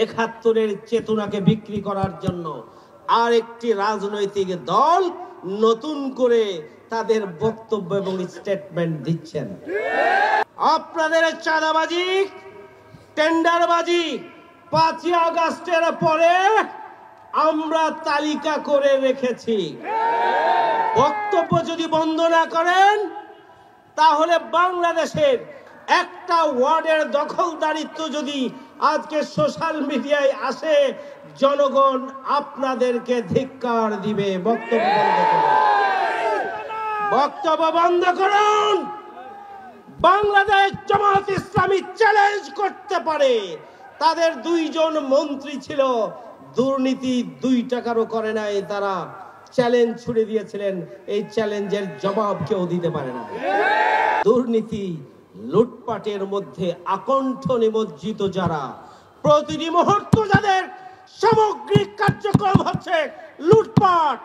৭১-এর চেতনাকে বিক্রি করার জন্য আরেকটি রাজনৈতিক দল নতুন করে তাদের বক্তব্য এবং স্টেটমেন্ট দিচ্ছেন। আপনাদের চাঁদাবাজি, টেন্ডারবাজি ৫ই আগস্টের পরে আমরা তালিকা করে রেখেছি। বক্তব্য যদি বন্ধ না করেন তাহলে বাংলাদেশের একটা ওয়ার্ডের দখলদারিত্ব যদি আজকে সোশ্যাল মিডিয়ায় আসে, জনগণ আপনাদেরকে ধিক্কার দিবে। বক্তব্য বন্ধ করুন, বক্তব্য বন্ধ করুন। বাংলাদেশ জামাত ইসলামী চ্যালেঞ্জ করতে পারে। তাদের 2 জন মন্ত্রী ছিল, দুর্নীতি 2 টাকারও করে নাই, তারা চ্যালেঞ্জ ছুড়ে দিয়েছিলেন। এই চ্যালেঞ্জের জবাব কেউ দিতে পারে না। দুর্নীতি লুটপাটের মধ্যে আকণ্ঠ নিমজ্জিত যারা, প্রতিটি মুহূর্ত যাদের সামগ্রিক কার্যক্রম হচ্ছে লুটপাট,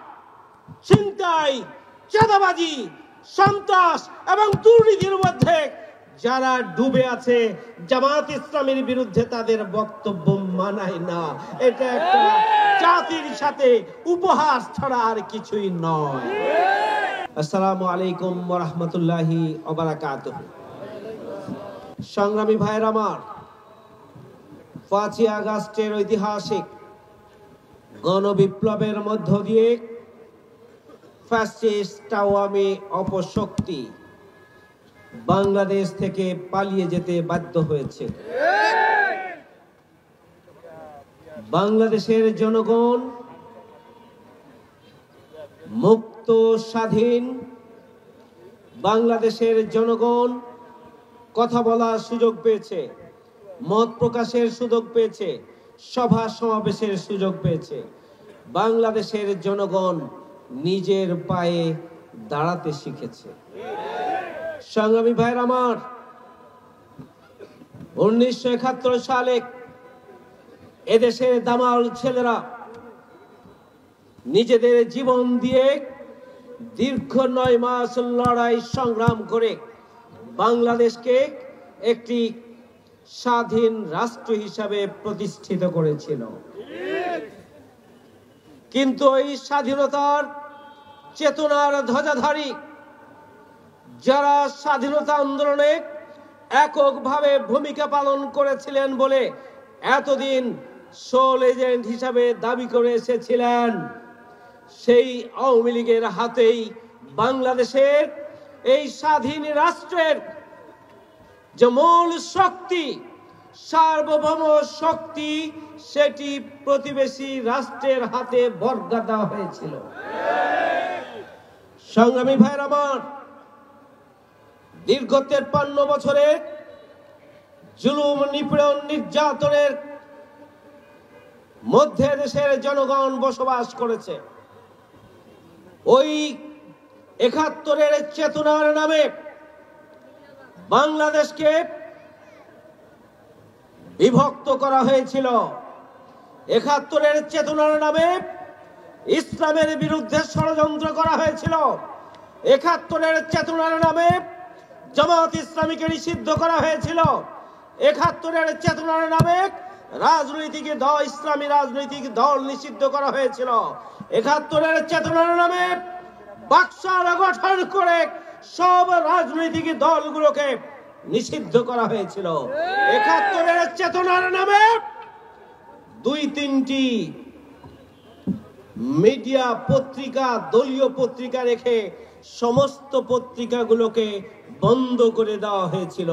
ছিনতাই, চাঁদাবাজি, সন্ত্রাস এবং দুর্নীতির মধ্যে যারা ডুবে আছে, জামাত ইসলামের বিরুদ্ধে তাদের বক্তব্য মানায় না। এটা একটা জাতির সাথে উপহাস ছাড়া আর কিছুই নয়। আসসালামু আলাইকুম ওয়া রাহমাতুল্লাহি ওয়া বারাকাতুহু। সংগ্রামী ভাইয়ের আমার, ৫ই আগস্টের ঐতিহাসিক গণবিপ্লবের মধ্য দিয়ে ফ্যাসিস্ট আওয়ামী অপশক্তি বাংলাদেশ থেকে পালিয়ে যেতে বাধ্য হয়েছে। বাংলাদেশের জনগণ মুক্ত স্বাধীন, বাংলাদেশের জনগণ কথা বলার সুযোগ পেয়েছে, মত প্রকাশের সুযোগ পেয়েছে, সভা সমাবেশের সুযোগ পেয়েছে। বাংলাদেশের জনগণ নিজের পায়ে দাঁড়াতে শিখেছে। সংগ্রামী ভাইয়ের আমার, 1971 সালে এদেশের দামাল ছেলেরা নিজেদের জীবন দিয়ে দীর্ঘ 9 মাস লড়াই সংগ্রাম করে বাংলাদেশকে একটি স্বাধীন রাষ্ট্র হিসাবে প্রতিষ্ঠিত করেছিল। কিন্তু এই স্বাধীনতার চেতনার ধ্বজাধারী যারা স্বাধীনতা আন্দোলনে এককভাবে ভূমিকা পালন করেছিলেন বলে এতদিন সোল এজেন্ট হিসাবে দাবি করে এসেছিলেন, সেই আওয়ামী লীগের হাতেই বাংলাদেশের এই স্বাধীন রাষ্ট্রের যে মূল শক্তি, সার্বভৌম শক্তি, সেটি প্রতিবেশী রাষ্ট্রের হাতে বর্গা দেওয়া হয়েছিল। সংগ্রামী ভাইয়ের আমার, দীর্ঘ 53 বছরের জুলুম, নিপীড়ন, নির্যাতনের মধ্যে দেশের জনগণ বসবাস করেছে। ওই 71-এর চেতনার নামে বাংলাদেশকে বিভক্ত করা হয়েছিল। 71-এর চেতনার নামে ইসলামের বিরুদ্ধে ষড়যন্ত্র করা হয়েছিল। 71-এর চেতনার নামে জামাত ইসলামীকে নিষিদ্ধ করা হয়েছিল। 71-এর চেতনার নামে রাজনৈতিক দল, ইসলামী রাজনৈতিক দল নিষিদ্ধ করা হয়েছিল। 71-এর চেতনার নামে বাকশাল গঠন করে সব রাজনৈতিক দলগুলোকে নিষিদ্ধ করা হয়েছিল। 71-এর চেতনার নামে 2-3টি মিডিয়া পত্রিকা, দলীয় পত্রিকা রেখে সমস্ত পত্রিকাগুলোকে বন্ধ করে দেওয়া হয়েছিল।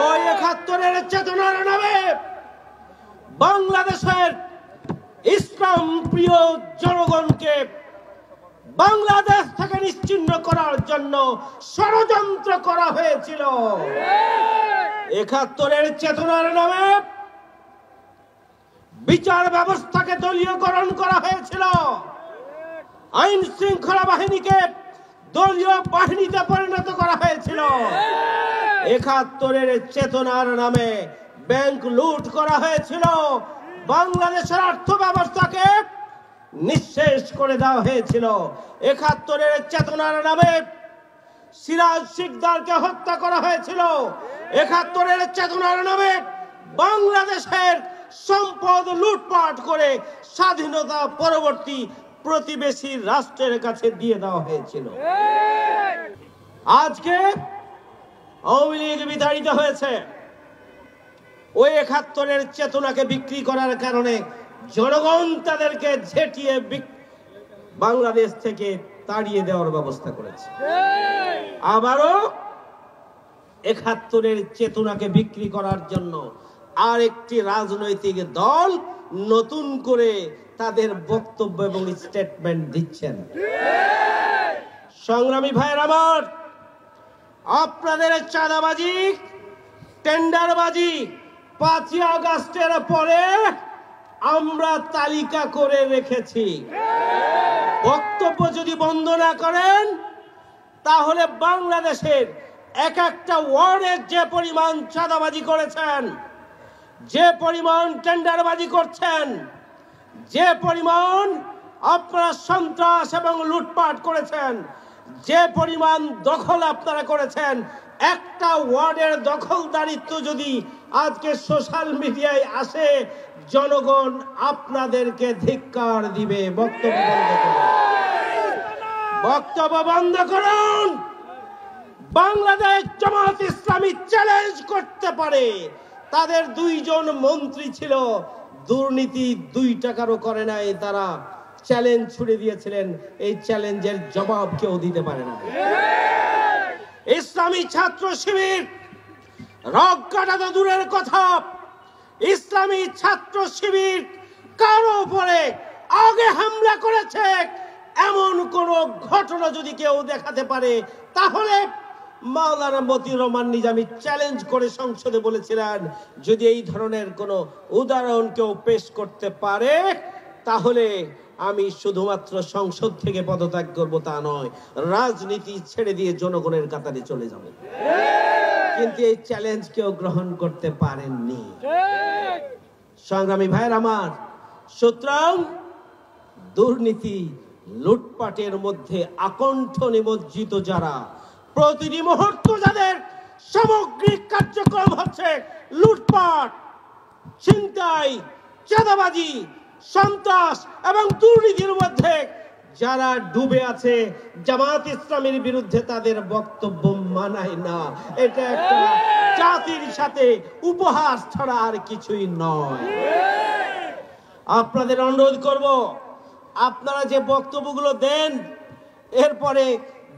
ওই 71-এর চেতনার নামে বাংলাদেশের ইসলাম প্রিয় জনগণকে বাংলাদেশ থেকে নিশ্চিহ্ন করার জন্য ষড়যন্ত্র করা হয়েছিল। 71-এর চেতনার নামে বিচার ব্যবস্থাকে দলীয়করণ করা হয়েছিল। আইন শৃঙ্খলা বাহিনীকে দলীয় বাহিনীতে পরিণত করা হয়েছিল। 71-এর চেতনার নামে ব্যাংক লুট করা হয়েছিল। বাংলাদেশের অর্থ ব্যবস্থাকে নিঃশেষ করে দেওয়া হয়েছিল। 71-এর চেতনার নামে সিরাজ শিকদারকে হত্যা করা হয়েছিল। 71-এর চেতনার নামে বাংলাদেশের সম্পদ লুটপাট করে স্বাধীনতা পরবর্তী প্রতিবেশী রাষ্ট্রের কাছে দিয়ে দেওয়া হয়েছিল। আজকে আওয়ামী লীগ বিতাড়িত হয়েছে। ওই ৭১-এর চেতনাকে বিক্রি করার কারণে জনগণ তাদেরকে ঝেঁটিয়ে বাংলাদেশ থেকে তাড়িয়ে দেওয়ার ব্যবস্থা করেছে। আবারও ৭১-এর চেতনাকে বিক্রি করার জন্য আরেকটি রাজনৈতিক দল নতুন করে তাদের বক্তব্য এবং স্টেটমেন্ট দিচ্ছেন। সংগ্রামী ভাইয়ের আমার, আপনাদের চাঁদাবাজি, টেন্ডারবাজি ৫ই আগস্টের পরে আমরা তালিকা করে রেখেছি। বক্তব্য যদি বন্ধ না করেন তাহলে বাংলাদেশের এক একটা ওয়ার্ডে যে পরিমাণ চাঁদাবাজি করেছেন, যে পরিমাণ টেন্ডারবাজি করছেন, যে পরিমাণ আপনারা সন্ত্রাস এবং লুটপাট করেছেন, যে পরিমাণ দখল আপনারা করেছেন, একটা ওয়ার্ডের দখলদারিত্ব যদি আজকে সোশ্যাল মিডিয়ায় আসে, জনগণ আপনাদেরকে ধিক্কার দিবে। বক্তব্য বন্ধ করুন, বক্তব্য বন্ধ করুন। বাংলাদেশ জামাত ইসলামী চ্যালেঞ্জ করতে পারে। তাদের 2 জন মন্ত্রী ছিল, দুর্নীতি 2 টাকারও করে নাই। তারা চ্যালেঞ্জ ছুড়ে দিয়েছিলেন, এই চ্যালেঞ্জের জবাব কেউ দিতে পারে না। ইসলামী ছাত্র শিবির রগ কাটা তো দূরের কথা, ইসলামী ছাত্র শিবির কারো উপরে আগে হামলা করেছে এমন কোন ঘটনা যদি কেউ দেখাতে পারে, তাহলে মাওলানা মতিউর রহমান নিজামী চ্যালেঞ্জ করে সংসদে বলেছিলেন, যদি এই ধরনের কোন উদাহরণ কেউ পেশ করতে পারে তাহলে আমি শুধুমাত্র সংসদ থেকে পদত্যাগ করব তা নয়, রাজনীতি ছেড়ে দিয়ে জনগণের কাতারে চলে যাব। কিন্তু এই চ্যালেঞ্জ কেউ গ্রহণ করতে পারেননি। সংগ্রামী ভাইয়ের আমার, সুতরাং দুর্নীতি লুটপাটের মধ্যে আকণ্ঠ নিমজ্জিত যারা, প্রতিটি মুহূর্ত যাদের সামগ্রিক কার্যক্রম হচ্ছে লুটপাট, ছিনতাই, চাঁদাবাজি, সন্ত্রাস এবং দুর্নীতির মধ্যে যারা ডুবে আছে, জামাত ইসলামের বিরুদ্ধে তাদের বক্তব্য মানায় না। এটা একটা জাতির সাথে উপহাস ছাড়া আর কিছুই নয়। আপনাদের অনুরোধ করব, আপনারা যে বক্তব্যগুলো দেন, এরপরে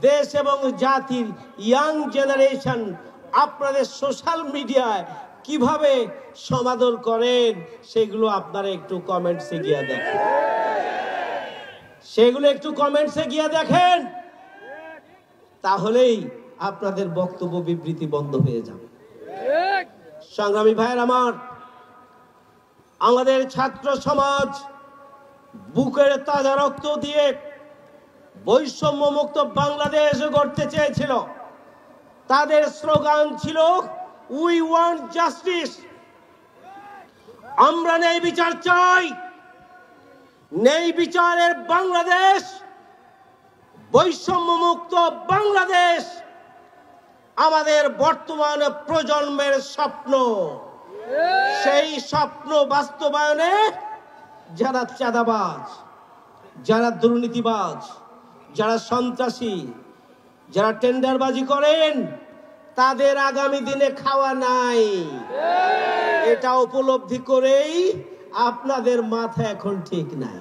দেশ এবং জাতির ইয়াং জেনারেশন আপনাদের সোশ্যাল মিডিয়ায় কিভাবে সমাদর করেন সেগুলো আপনারা একটু কমেন্টসে গিয়ে দেখেন, সেগুলো একটু কমেন্টসে গিয়ে দেখেন, তাহলেই আপনাদের বক্তব্য বিবৃতি বন্ধ হয়ে যাবে। সংগ্রামী ভাইয়ের আমার, আমাদের ছাত্র সমাজ বুকের তাজা রক্ত দিয়ে বৈষম্য মুক্ত বাংলাদেশ গড়তে চেয়েছিল। তাদের স্লোগান ছিল, উই ওয়ান্ট জাস্টিস। আমরা ন্যায় বিচার চাই। ন্যায় বিচারের বাংলাদেশ, বৈষম্য মুক্ত বাংলাদেশ আমাদের বর্তমান প্রজন্মের স্বপ্ন। সেই স্বপ্ন বাস্তবায়নে যারা চাঁদাবাজ, যারা দুর্নীতিবাজ, যারা সন্ত্রাসী, যারা টেন্ডারবাজি করেন, তাদের আগামী দিনে খাওয়া নাই। এটা উপলব্ধি করেই আপনাদের মাথা এখন ঠিক নাই।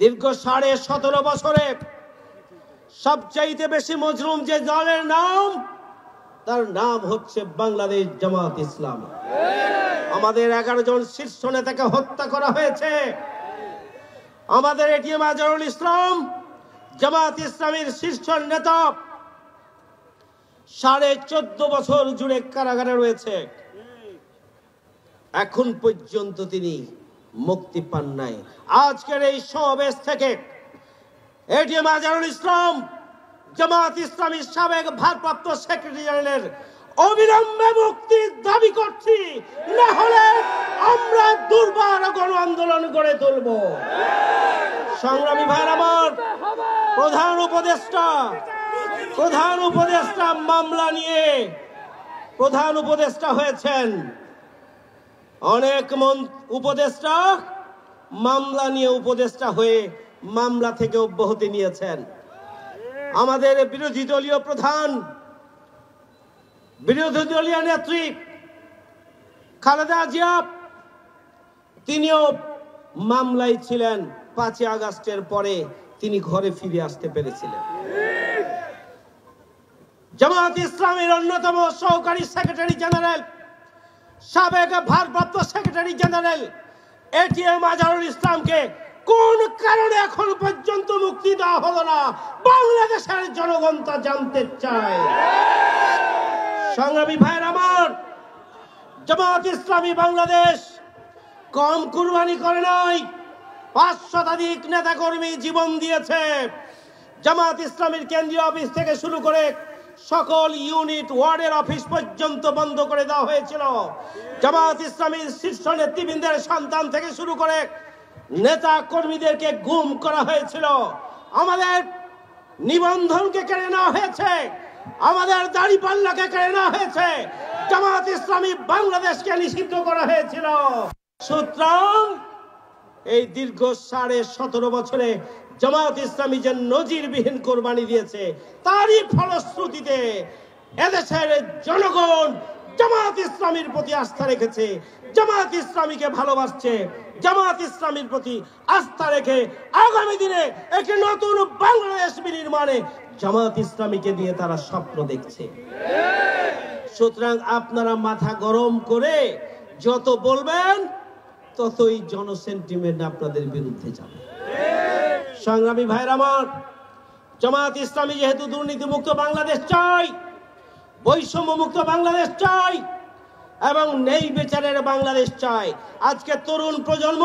দীর্ঘ 17.5 বছরে সবচাইতে বেশি মজলুম যে দলের নাম, তার নাম হচ্ছে বাংলাদেশ জামাত ইসলাম। আমাদের 11 জন শীর্ষ নেতাকে হত্যা করা হয়েছে। আমাদের এটিএম আজহারুল ইসলাম জামাত ইসলামের শীর্ষ নেতা 14.5 বছর জুড়ে কারাগারে রয়েছে। এখন পর্যন্ত তিনি মুক্তি পান নাই। আজকের এই সমাবেশ থেকে এটিএম আজহারুল ইসলাম জামাত ইসলামীর সাবেক ভারপ্রাপ্ত সেক্রেটারি জেনারেলের অবিলম্বে মুক্তির দাবি করছি, না হলে আমরা দুর্বার গণ আন্দোলন গড়ে তুলব। সংগ্রামী ভাইয়ের আমার, প্রধান উপদেষ্টা মামলা নিয়ে প্রধান উপদেষ্টা হয়েছেন। অনেক উপদেষ্টা মামলা নিয়ে উপদেষ্টা হয়ে মামলা থেকে অব্যাহতি নিয়েছেন। আমাদের বিরোধী দলীয় প্রধান, বিরোধী দলীয় নেত্রী খালেদা জিয়া, তিনিও মামলায় ছিলেন। 5 আগস্টের পরে তিনি ঘরে ফিরে আসতে পেরেছিলেন। জামায়াত ইসলামের অন্যতম সহকারী সেক্রেটারি জেনারেল, সাবেক ভারপ্রাপ্ত সেক্রেটারি জেনারেল এটিএম আজহারুল ইসলামকে কোন কারণে এখন পর্যন্ত মুক্তি দেওয়া হলো না, বাংলাদেশের জনগণ তা জানতে চায়। সংগ্রামী ভাইয়ের আমার, জামায়াত ইসলামী বাংলাদেশ কম কুরবানি করে নাই, 5 শতাধিক নেতা কর্মী জীবন দিয়েছে। জামায়াত ইসলামীর কেন্দ্রীয় অফিস থেকে শুরু করে সকল ইউনিট ওয়ার্ডের অফিস পর্যন্ত বন্ধ করে দেওয়া হয়েছিল। জামায়াত ইসলামীর শীর্ষ নেতৃবৃন্দের সন্তান থেকে শুরু করে নেতা কর্মীদেরকে গুম করা হয়েছিল। আমাদের নিবন্ধনকে কেড়ে নেওয়া হয়েছে, আমাদের দাড়িপাল্লাকে কেড়ে নেওয়া হয়েছে, জামায়াত ইসলামী বাংলাদেশকে নিষিদ্ধ করা হয়েছিল। সুতরাং এই দীর্ঘ 17.5 বছরে জামায়াত ইসলামী যে নজিরবিহীন কোরবানি দিয়েছে, তারই ফলশ্রুতিতে এদেশের জনগণ জামায়াত ইসলামীর প্রতি আস্থা রেখেছে, জামায়াত ইসলামীকে ভালোবাসছে। জামায়াত ইসলামীর প্রতি আস্থা রেখে আগামী দিনে একটি নতুন বাংলাদেশ বিনির্মাণে জামায়াত ইসলামীকে দিয়ে তারা স্বপ্ন দেখছে। সুতরাং আপনারা মাথা গরম করে যত বলবেন, ততই জনসেন্টিমেন্ট আপনাদের বিরুদ্ধে যাবে। সংগ্রামী ভাইরা আমার, জামায়াত ইসলামী যেহেতু দুর্নীতিমুক্ত বাংলাদেশ চাই, বৈষম্য মুক্ত বাংলাদেশ চাই এবং ন্যায় বিচারের বাংলাদেশ চাই। আজকে তরুণ প্রজন্ম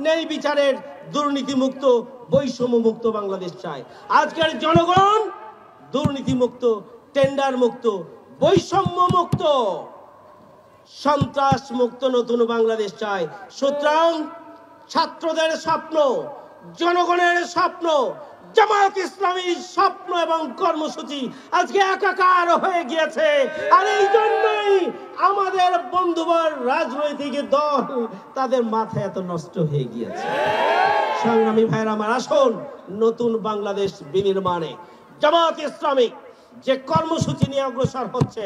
ন্যায় বিচারের, দুর্নীতিমুক্ত, বৈষম্য মুক্ত বাংলাদেশ চায়। আজকের জনগণ দুর্নীতিমুক্ত, টেন্ডার মুক্ত, বৈষম্য মুক্ত, সন্ত্রাস মুক্ত নতুন বাংলাদেশ চায়। সুতরাং ছাত্রদের স্বপ্ন, জনগণের স্বপ্ন, জামায়াত ইসলামীর স্বপ্ন এবং কর্মসূচি আজকে একাকার হয়ে গিয়েছে। আর এই জন্যই আমাদের বন্ধুবর রাজনৈতিক দল তাদের মাথা এত নষ্ট হয়ে গিয়েছে। সংগ্রামী ভাইরা আমার, আসুন নতুন বাংলাদেশ বিনির্মাণে জামায়াত ইসলামী যে কর্মসূচি নিয়ে অগ্রসর হচ্ছে,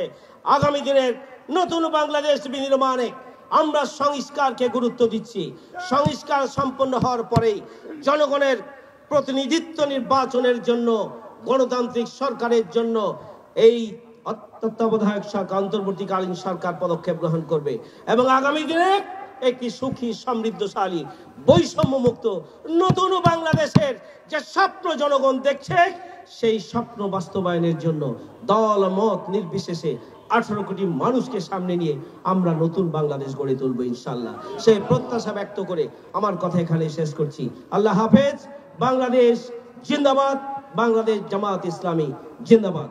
আগামী দিনের নতুন বাংলাদেশ বিনির্মাণে আমরা সংস্কারকে গুরুত্ব দিচ্ছি। সংস্কার সম্পন্ন হওয়ার পরেই জনগণের প্রতিনিধিত্ব নির্বাচনের জন্য, গণতান্ত্রিক সরকারের জন্য এই তত্ত্বাবধায়ক সরকার, অন্তর্বর্তীকালীন সরকার পদক্ষেপ গ্রহণ করবে এবং আগামী দিনে একটি সুখী, সমৃদ্ধশালী, বৈষম্য মুক্ত নতুন বাংলাদেশের যে স্বপ্ন জনগণ দেখছে, সেই স্বপ্ন বাস্তবায়নের জন্য দল মত নির্বিশেষে 18 কোটি মানুষকে সামনে নিয়ে আমরা নতুন বাংলাদেশ গড়ে তুলবো ইনশাআল্লাহ। সেই প্রত্যাশা ব্যক্ত করে আমার কথা এখানে শেষ করছি। আল্লাহ হাফেজ। বাংলাদেশ জিন্দাবাদ। বাংলাদেশ জামায়াত ইসলামী জিন্দাবাদ।